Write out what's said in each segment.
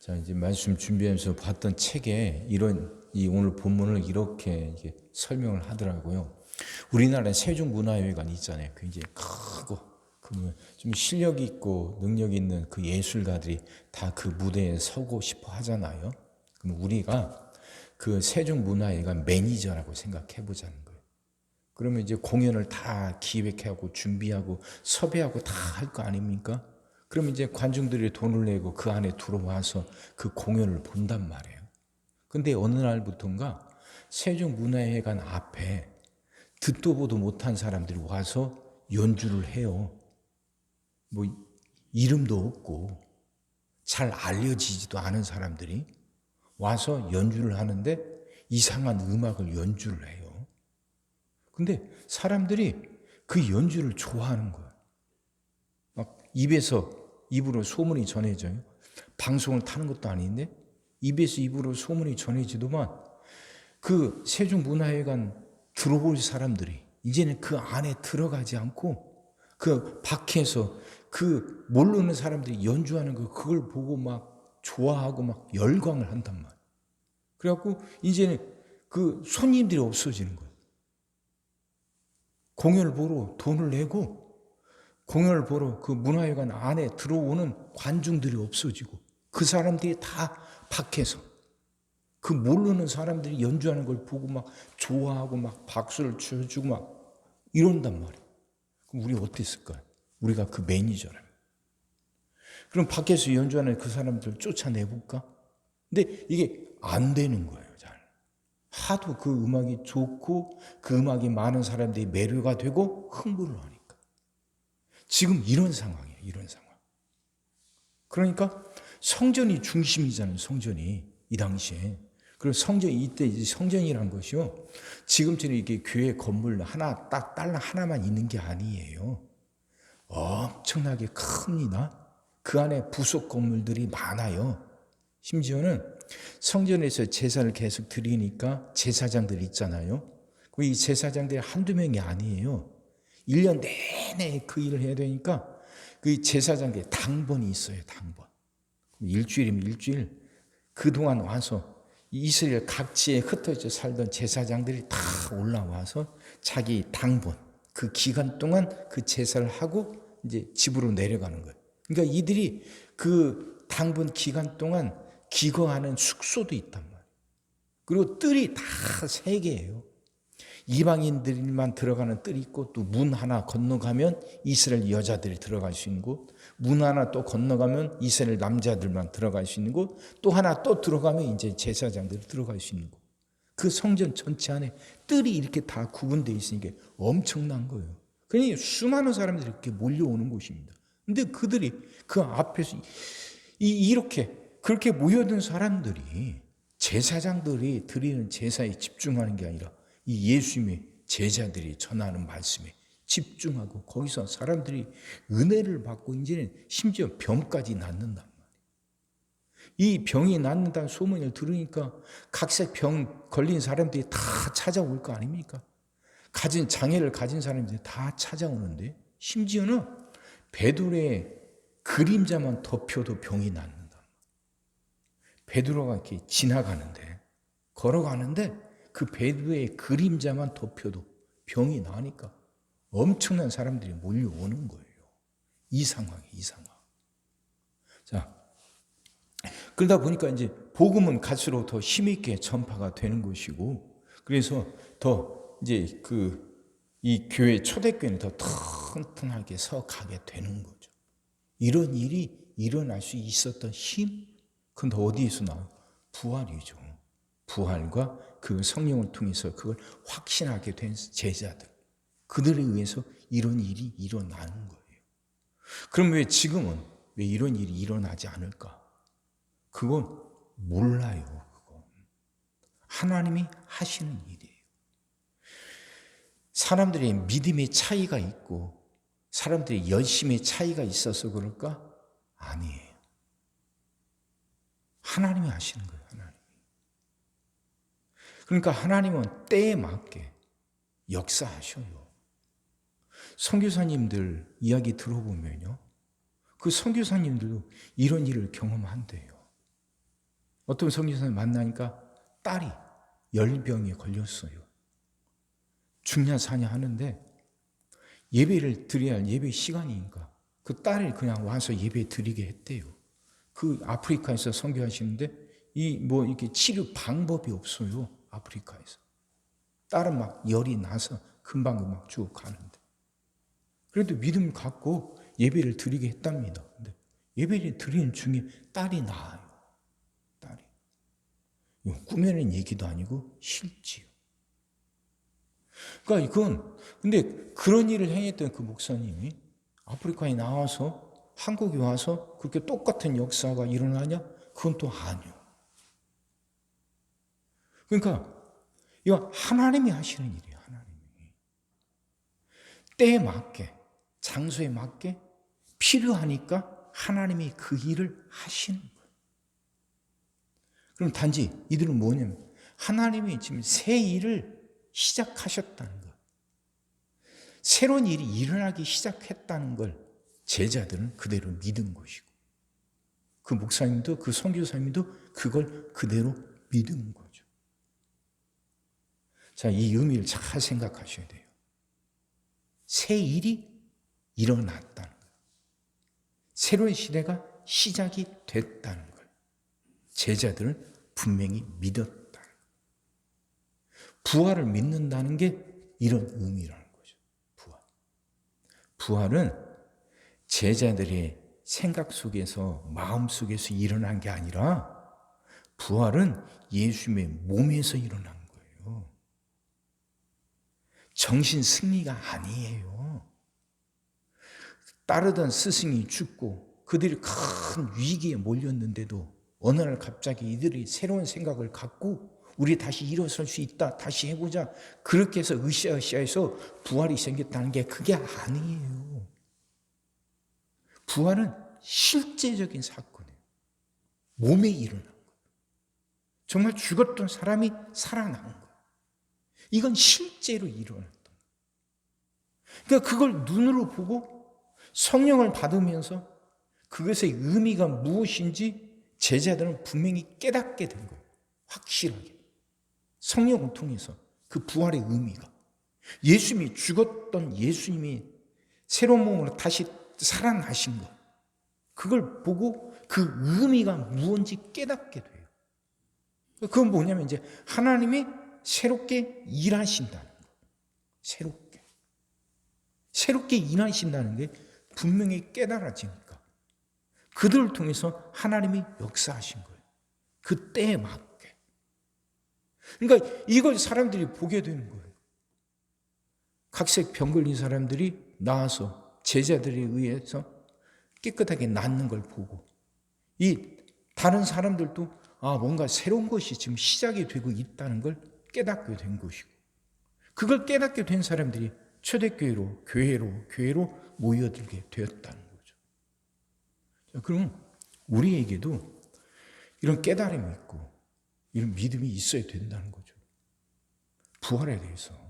자, 이제 말씀 준비하면서 봤던 책에 오늘 본문을 이렇게 설명을 하더라고요. 우리나라에 세종문화회관 있잖아요. 굉장히 크고, 좀 실력 있고 능력 있는 그 예술가들이 다 그 무대에 서고 싶어 하잖아요. 그럼 우리가 그 세종문화회관 매니저라고 생각해 보자는 거예요. 그러면 이제 공연을 다 기획하고 준비하고 섭외하고 다 할 거 아닙니까? 그럼 이제 관중들이 돈을 내고 그 안에 들어와서 그 공연을 본단 말이에요. 근데 어느 날부턴가 세종문화회관 앞에 듣도 보도 못한 사람들이 와서 연주를 해요. 뭐 이름도 없고 잘 알려지지도 않은 사람들이 와서 연주를 하는데 이상한 음악을 연주를 해요. 근데 사람들이 그 연주를 좋아하는 거예요. 막 입으로 소문이 전해져요. 방송을 타는 것도 아닌데 입에서 입으로 소문이 전해지더만 그 세종문화회관 들어올 사람들이 이제는 그 안에 들어가지 않고 그 밖에서 그 모르는 사람들이 연주하는 거 그걸 보고 막 좋아하고 막 열광을 한단 말이에요. 그래갖고 이제는 그 손님들이 없어지는 거예요. 공연을 보러 돈을 내고 공연을 보러 그 문화회관 안에 들어오는 관중들이 없어지고 그 사람들이 다 밖에서 그 모르는 사람들이 연주하는 걸 보고 막 좋아하고 막 박수를 쳐주고 막 이런단 말이에요. 그럼 우리 어땠을까요? 우리가 그 매니저라면. 그럼 밖에서 연주하는 그 사람들 쫓아내볼까? 근데 이게 안 되는 거예요, 잘. 하도 그 음악이 좋고 그 음악이 많은 사람들이 매료가 되고 흥분을 하니까. 지금 이런 상황이에요, 이런 상황. 그러니까 성전이 중심이잖아요, 성전이. 이 당시에. 그리고 이때 성전이란 것이요. 지금처럼 이게 교회 건물 하나, 딱 딸랑 하나만 있는 게 아니에요. 엄청나게 큽니다. 그 안에 부속 건물들이 많아요. 심지어는 성전에서 제사를 계속 드리니까 제사장들 있잖아요. 이 제사장들이 한두 명이 아니에요. 1년 내내 그 일을 해야 되니까 그 제사장들이 당번이 있어요, 당번. 일주일이면 일주일. 그동안 와서 이스라엘 각지에 흩어져 살던 제사장들이 다 올라와서 자기 당번, 그 기간 동안 그 제사를 하고 이제 집으로 내려가는 거예요. 그러니까 이들이 그 당번 기간 동안 기거하는 숙소도 있단 말이에요. 그리고 뜰이 다 3개예요. 이방인들만 들어가는 뜰이 있고 또 문 하나 건너가면 이스라엘 여자들이 들어갈 수 있는 곳, 문 하나 또 건너가면 이스라엘 남자들만 들어갈 수 있는 곳, 또 하나 또 들어가면 이제 제사장들이 들어갈 수 있는 곳. 그 성전 전체 안에 뜰이 이렇게 다 구분되어 있으니까 엄청난 거예요. 그러니 수많은 사람들이 이렇게 몰려오는 곳입니다. 근데 그들이 그 앞에서 이렇게 그렇게 모여든 사람들이 제사장들이 드리는 제사에 집중하는 게 아니라 이 예수님의 제자들이 전하는 말씀에 집중하고 거기서 사람들이 은혜를 받고 이제는 심지어 병까지 낫는단 말이에요. 이 병이 낫는다는 소문을 들으니까 각색 병 걸린 사람들이 다 찾아올 거 아닙니까? 장애를 가진 사람들이 다 찾아오는데 심지어는 베드로의 그림자만 덮여도 병이 낫는다. 베드로가 이렇게 지나가는데 걸어가는데 그 베드로의 그림자만 덮여도 병이 나니까 엄청난 사람들이 몰려오는 거예요. 이 상황. 자, 그러다 보니까 이제 복음은 갈수록 더 힘있게 전파가 되는 것이고, 그래서 더 이제 이 교회 초대교회는 더 튼튼하게 서가게 되는 거죠. 이런 일이 일어날 수 있었던 힘, 그건 어디에서 나와요? 부활이죠. 부활과 그 성령을 통해서 그걸 확신하게 된 제자들, 그들에 의해서 이런 일이 일어나는 거예요. 그럼 왜 지금은 왜 이런 일이 일어나지 않을까? 그건 몰라요. 그건 하나님이 하시는 일이에요. 사람들의 믿음의 차이가 있고 사람들의 열심의 차이가 있어서 그럴까? 아니에요. 하나님이 하시는 거예요. 그러니까 하나님은 때에 맞게 역사하셔요. 선교사님들 이야기 들어보면요, 그 선교사님들도 이런 일을 경험한대요. 어떤 선교사님 만나니까 딸이 열병에 걸렸어요. 죽냐 사냐 하는데 예배를 드려야 할 예배 시간이니까 그 딸을 그냥 와서 예배 드리게 했대요. 그 아프리카에서 선교하시는데 이렇게 치료 방법이 없어요. 아프리카에서. 딸은 막 열이 나서 금방 쭉 가는데. 그래도 믿음 갖고 예배를 드리게 했답니다. 근데 예배를 드리는 중에 딸이 나아요. 딸이. 이건 꾸며낸 얘기도 아니고 실지요. 그러니까 근데 그런 일을 행했던 그 목사님이 아프리카에 나와서 한국에 와서 그렇게 똑같은 역사가 일어나냐? 그건 또 아니요. 그러니까 이거 하나님이 하시는 일이에요. 하나님이. 때에 맞게, 장소에 맞게 필요하니까 하나님이 그 일을 하시는 거예요. 그럼 단지 이들은 뭐냐면 하나님이 지금 새 일을 시작하셨다는 것. 새로운 일이 일어나기 시작했다는 걸 제자들은 그대로 믿은 것이고 그 목사님도 그 선교사님도 그걸 그대로 믿은 거죠. 자, 이 의미를 잘 생각하셔야 돼요. 새 일이 일어났다는 것. 새로운 시대가 시작이 됐다는 걸 제자들은 분명히 믿었다는 것. 부활을 믿는다는 게 이런 의미라는 거죠. 부활은 제자들의 생각 속에서 마음 속에서 일어난 게 아니라 부활은 예수님의 몸에서 일어난 거예요. 정신 승리가 아니에요. 따르던 스승이 죽고 그들이 큰 위기에 몰렸는데도 어느 날 갑자기 이들이 새로운 생각을 갖고 우리 다시 일어설 수 있다. 다시 해보자. 그렇게 해서 으쌰으쌰해서 부활이 생겼다는 게 그게 아니에요. 부활은 실제적인 사건이에요. 몸에 일어난 거예요. 정말 죽었던 사람이 살아난 거예요. 이건 실제로 일어났던 거예요. 그러니까 그걸 눈으로 보고 성령을 받으면서 그것의 의미가 무엇인지 제자들은 분명히 깨닫게 된 거예요. 확실하게. 성령을 통해서 그 부활의 의미가 예수님이 죽었던 예수님이 새로운 몸으로 다시 살아나신 것 그걸 보고 그 의미가 무엇인지 깨닫게 돼요. 그건 뭐냐면 이제 하나님이 새롭게 일하신다는 거예요. 새롭게 일하신다는 게 분명히 깨달아지니까 그들을 통해서 하나님이 역사하신 거예요. 그 때에 맞게. 그러니까 이걸 사람들이 보게 되는 거예요. 각색 병 걸린 사람들이 나와서 제자들에 의해서 깨끗하게 낫는 걸 보고 이 다른 사람들도 뭔가 새로운 것이 지금 시작이 되고 있다는 걸 깨닫게 된 것이고 그걸 깨닫게 된 사람들이 초대교회로 교회로 모여들게 되었다는 거죠. 자, 그럼 우리에게도 이런 깨달음이 있고 이런 믿음이 있어야 된다는 거죠. 부활에 대해서.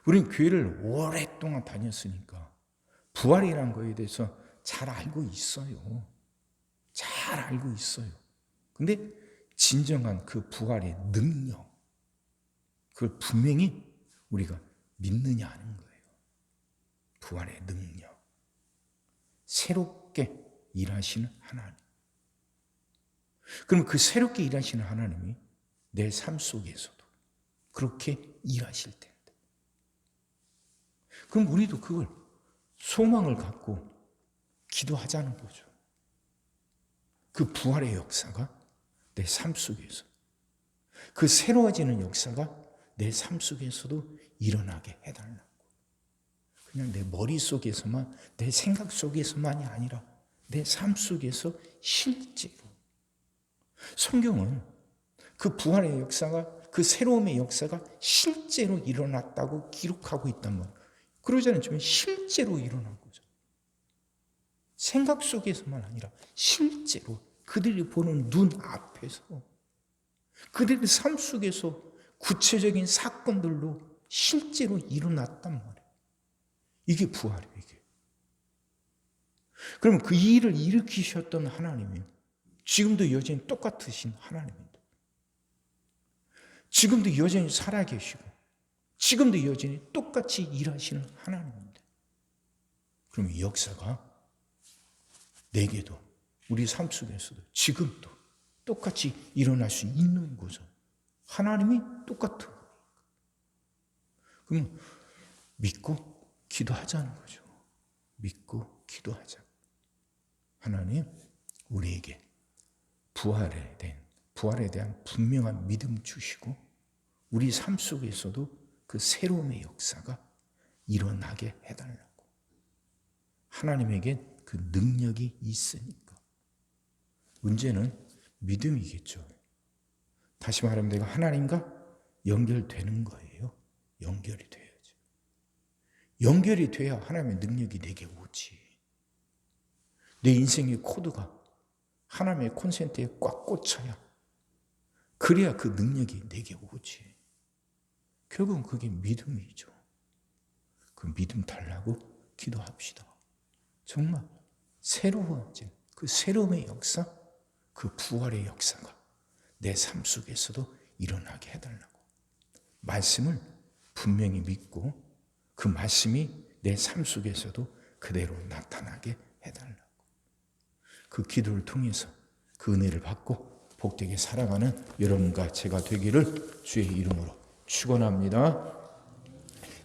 우리는 교회를 오랫동안 다녔으니까 부활이라는 거에 대해서 잘 알고 있어요. 잘 알고 있어요. 근데 진정한 그 부활의 능력, 그걸 분명히 우리가 믿느냐 하는 거예요. 부활의 능력. 새롭게 일하시는 하나님. 그럼 그 새롭게 일하시는 하나님이 내 삶 속에서도 그렇게 일하실 텐데. 그럼 우리도 그걸 소망을 갖고 기도하자는 거죠. 그 부활의 역사가 내 삶 속에서, 그 새로워지는 역사가 내 삶 속에서도 일어나게 해달라고. 그냥 내 머릿속에서만, 내 생각 속에서만이 아니라 내 삶 속에서 실제로. 성경은 그 부활의 역사가, 그 새로움의 역사가 실제로 일어났다고 기록하고 있단 말이에요. 그러지 않으면 실제로 일어난 거죠. 생각 속에서만 아니라 실제로 그들이 보는 눈 앞에서 그들의 삶 속에서 구체적인 사건들로 실제로 일어났단 말이에요. 이게 부활이에요. 이게. 그럼 그 일을 일으키셨던 하나님이 지금도 여전히 똑같으신 하나님입니다. 지금도 여전히 살아계시고 지금도 여전히 똑같이 일하시는 하나님입니다. 그럼 이 역사가 내게도 우리 삶 속에서도 지금도 똑같이 일어날 수 있는 거죠. 하나님이 똑같은 거니까. 그럼 믿고 기도하자는 거죠. 믿고 기도하자. 하나님 우리에게 부활에 대한 분명한 믿음 주시고 우리 삶 속에서도 그 새로움의 역사가 일어나게 해달라고. 하나님에게 그 능력이 있으니까. 문제는 믿음이겠죠. 다시 말하면 내가 하나님과 연결되는 거예요. 연결이 돼야죠. 연결이 돼야 하나님의 능력이 내게 오지. 내 인생의 코드가 하나님의 콘센트에 꽉 꽂혀야 그래야 그 능력이 내게 오지. 결국은 그게 믿음이죠. 그 믿음 달라고 기도합시다. 정말 새로워진 그 새로움의 역사, 그 부활의 역사가 내 삶 속에서도 일어나게 해달라고. 말씀을 분명히 믿고 그 말씀이 내 삶 속에서도 그대로 나타나게 해달라고. 그 기도를 통해서 그 은혜를 받고 복되게 살아가는 여러분과 제가 되기를 주의 이름으로 축원합니다.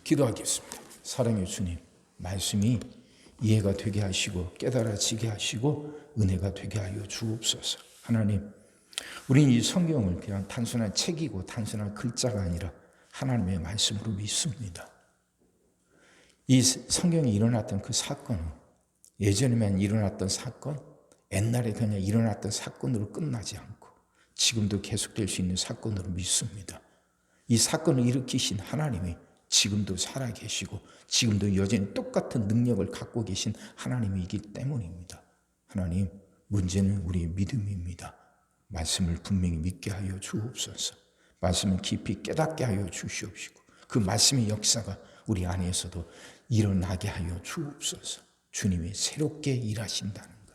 기도하겠습니다. 사랑의 주님, 말씀이 이해가 되게 하시고 깨달아지게 하시고 은혜가 되게 하여 주옵소서. 하나님, 우리는 이 성경을 그냥 단순한 책이고 단순한 글자가 아니라 하나님의 말씀으로 믿습니다. 이 성경이 일어났던 그 사건은 예전에만 일어났던 사건, 옛날에 그냥 일어났던 사건으로 끝나지 않고 지금도 계속될 수 있는 사건으로 믿습니다. 이 사건을 일으키신 하나님이 지금도 살아계시고 지금도 여전히 똑같은 능력을 갖고 계신 하나님이기 때문입니다. 하나님, 문제는 우리의 믿음입니다. 말씀을 분명히 믿게 하여 주옵소서. 말씀을 깊이 깨닫게 하여 주시옵시고 그 말씀의 역사가 우리 안에서도 일어나게 하여 주옵소서. 주님이 새롭게 일하신다는 것,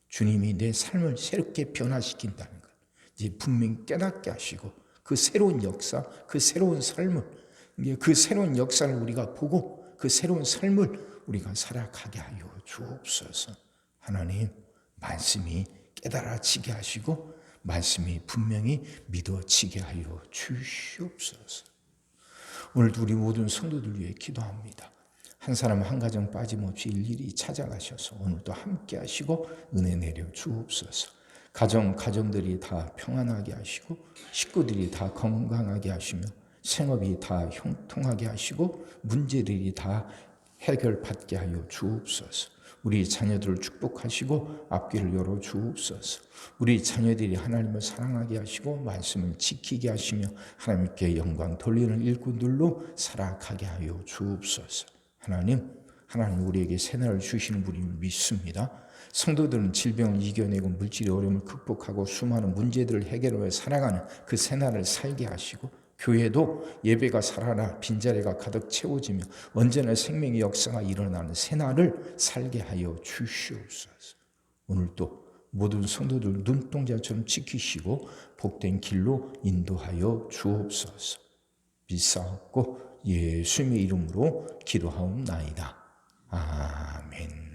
주님이 내 삶을 새롭게 변화시킨다는 것 이제 분명히 깨닫게 하시고 그 새로운 역사, 그 새로운 삶을, 그 새로운 역사를 우리가 보고 그 새로운 삶을 우리가 살아가게 하여 주옵소서. 하나님, 말씀이 깨달아지게 하시고 말씀이 분명히 믿어지게 하여 주시옵소서. 오늘도 우리 모든 성도들 위해 기도합니다. 한 사람 한 가정 빠짐없이 일일이 찾아가셔서 오늘도 함께 하시고 은혜 내려 주옵소서. 가정들이 다 평안하게 하시고 식구들이 다 건강하게 하시며 생업이 다 형통하게 하시고 문제들이 다 해결받게 하여 주옵소서. 우리 자녀들을 축복하시고 앞길을 열어 주옵소서. 우리 자녀들이 하나님을 사랑하게 하시고 말씀을 지키게 하시며 하나님께 영광 돌리는 일꾼들로 살아가게 하여 주옵소서. 하나님 우리에게 새날을 주시는 분임을 믿습니다. 성도들은 질병을 이겨내고 물질의 어려움을 극복하고 수많은 문제들을 해결하며 살아가는 그 새날을 살게 하시고 교회도 예배가 살아나 빈자리가 가득 채워지며 언제나 생명의 역사가 일어나는 새날을 살게 하여 주시옵소서. 오늘도 모든 성도들 눈동자처럼 지키시고 복된 길로 인도하여 주옵소서. 믿사옵고 예수님의 이름으로 기도하옵나이다. 아멘.